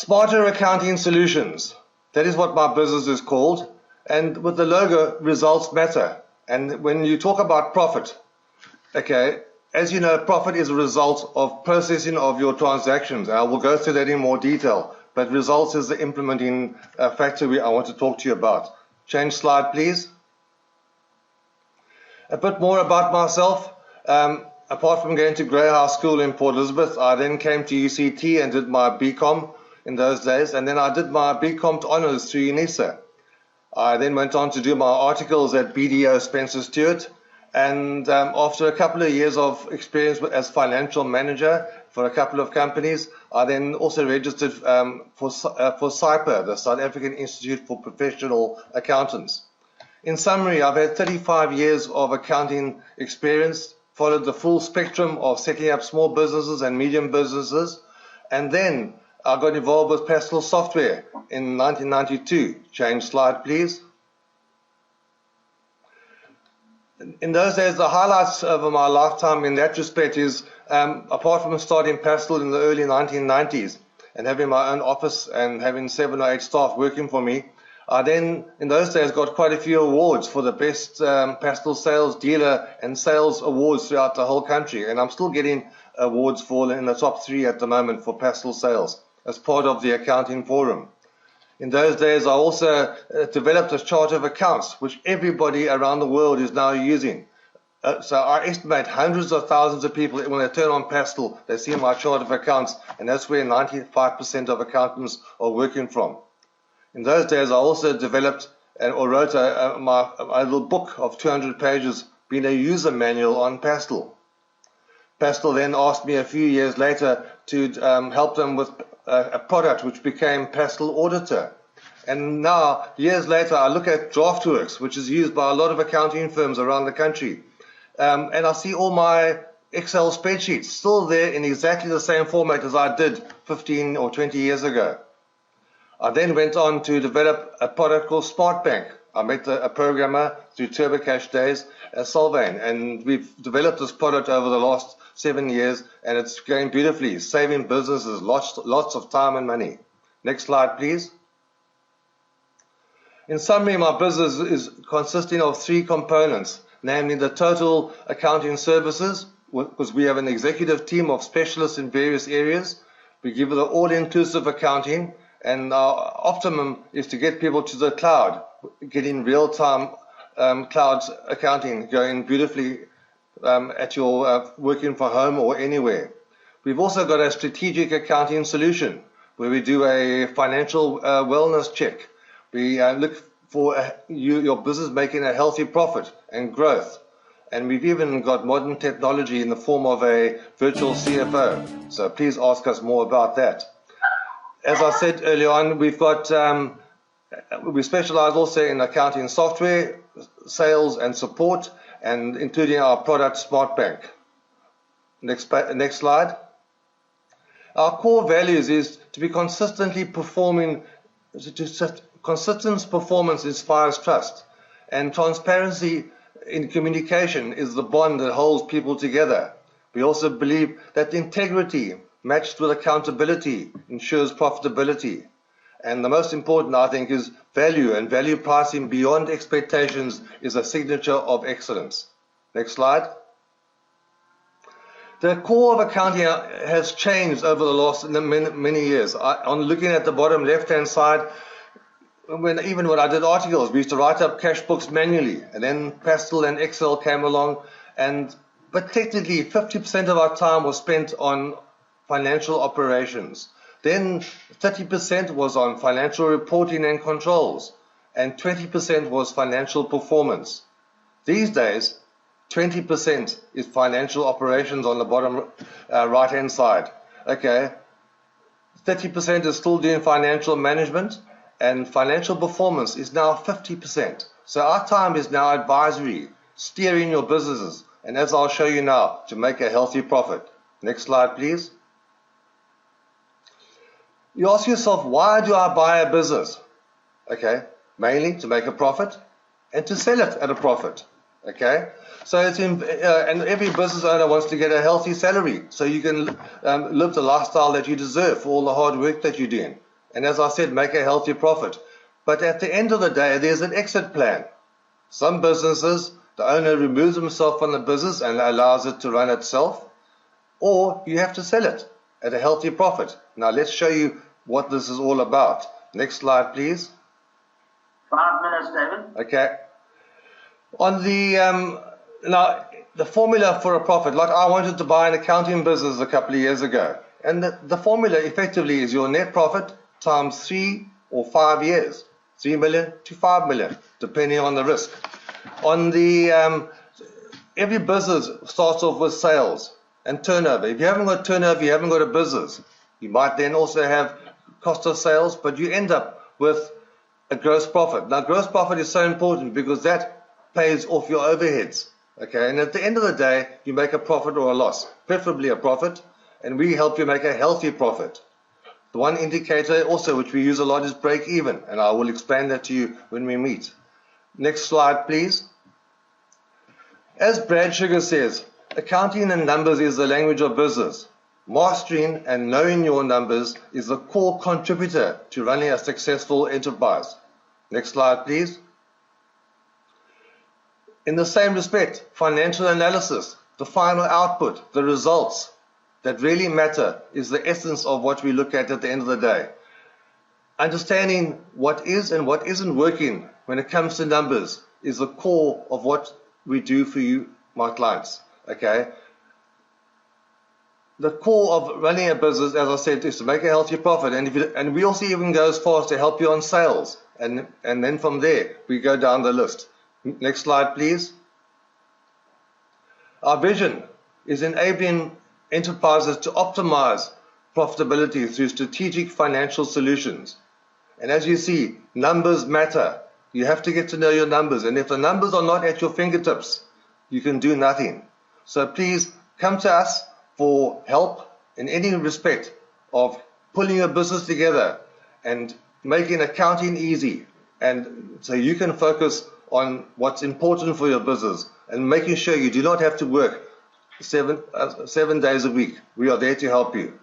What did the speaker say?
Smarter Accounting Solutions. That is what my business is called. And with the logo, results matter. And when you talk about profit, okay, as you know, profit is a result of processing of your transactions. I will go through that in more detail, but results is the implementing factor I want to talk to you about. Change slide, please. A bit more about myself. Apart from going to Grey House School in Port Elizabeth, I then came to UCT and did my BCom in those days, and then I did my BCom to honours through UNISA. I then went on to do my articles at BDO Spencer Stewart, and after a couple of years of experience as financial manager for a couple of companies, I then also registered for SIPA, the South African Institute for Professional Accountants. In summary, I've had 35 years of accounting experience, followed the full spectrum of setting up small businesses and medium businesses, and then I got involved with Pastel Software in 1992. Change slide, please. In those days, the highlights of my lifetime in that respect is, apart from starting Pastel in the early 1990s and having my own office and having 7 or 8 staff working for me, I then, in those days, got quite a few awards for the best pastel sales dealer and sales awards throughout the whole country. And I'm still getting awards for in the top 3 at the moment for pastel sales as part of the accounting forum. In those days, I also developed a chart of accounts, which everybody around the world is now using. So I estimate hundreds of thousands of people, when they turn on Pastel, they see my chart of accounts, and that's where 95% of accountants are working from. In those days, I also developed or wrote a little book of 200 pages, being a user manual on Pastel. Pastel then asked me a few years later to help them with a product which became Pastel Auditor. And now, years later, I look at DraftWorks, which is used by a lot of accounting firms around the country. And I see all my Excel spreadsheets still there in exactly the same format as I did 15 or 20 years ago. I then went on to develop a product called SmartBank. I met a programmer through TurboCash days at Solvane, and we've developed this product over the last 7 years, and it's going beautifully, saving businesses lots of time and money. Next slide, please. In summary, my business is consisting of 3 components, namely the total accounting services, because we have an executive team of specialists in various areas. We give the all-inclusive accounting, and our optimum is to get people to the cloud, getting real-time cloud accounting going beautifully at your working from home or anywhere. We've also got a strategic accounting solution where we do a financial wellness check. We look for your business making a healthy profit and growth. And we've even got modern technology in the form of a virtual CFO. So please ask us more about that. As I said earlier on, we've got we specialize also in accounting software, sales and support, and including our product SmartBank. Next slide. Our core values is to be consistently performing. Consistent performance inspires trust, and transparency in communication is the bond that holds people together. We also believe that integrity matched with accountability ensures profitability. And the most important, I think, is value, and value pricing beyond expectations is a signature of excellence. Next slide. The core of accounting has changed over the last many years. On looking at the bottom left-hand side, even when I did articles, we used to write up cash books manually, and then Pastel and Excel came along, but technically 50% of our time was spent on financial operations. Then 30% was on financial reporting and controls, and 20% was financial performance. These days, 20% is financial operations on the bottom right-hand side. Okay, 30% is still doing financial management, and financial performance is now 50%. So our time is now advisory, steering your businesses, and as I'll show you now, to make a healthy profit. Next slide, please. You ask yourself, why do I buy a business? Okay, mainly to make a profit and to sell it at a profit. Okay, so it's and every business owner wants to get a healthy salary so you can live the lifestyle that you deserve for all the hard work that you're doing. and as I said, make a healthy profit. But at the end of the day, there's an exit plan. Some businesses, the owner removes himself from the business and allows it to run itself, or you have to sell it at a healthy profit. Now let's show you what this is all about. Next slide, please. 5 minutes, David. Okay. On the now the formula for a profit, like I wanted to buy an accounting business a couple of years ago, and the formula effectively is your net profit times 3 or 5 years, 3 million to 5 million, depending on the risk. On the every business starts off with sales and turnover. If you haven't got turnover, you haven't got a business. You might then also have cost of sales, but you end up with a gross profit. Now, gross profit is so important because that pays off your overheads. Okay, and at the end of the day, you make a profit or a loss, preferably a profit, and we help you make a healthy profit. The one indicator also which we use a lot is break even, and I will explain that to you when we meet. Next slide, please. As Brad Sugar says, accounting and numbers is the language of business. Mastering and knowing your numbers is the core contributor to running a successful enterprise. Next slide, please. In the same respect, financial analysis, the final output, the results that really matter is the essence of what we look at the end of the day. Understanding what is and what isn't working when it comes to numbers is the core of what we do for you, my clients. Okay. The core of running a business, as I said, is to make a healthy profit, and we also even go as far as to help you on sales, and then from there we go down the list. Next slide, please. Our vision is enabling enterprises to optimize profitability through strategic financial solutions. And as you see, numbers matter. You have to get to know your numbers, and if the numbers are not at your fingertips, you can do nothing. So please come to us for help in any respect of pulling a business together and making accounting easy, and so you can focus on what's important for your business and making sure you do not have to work 7 days a week. We are there to help you.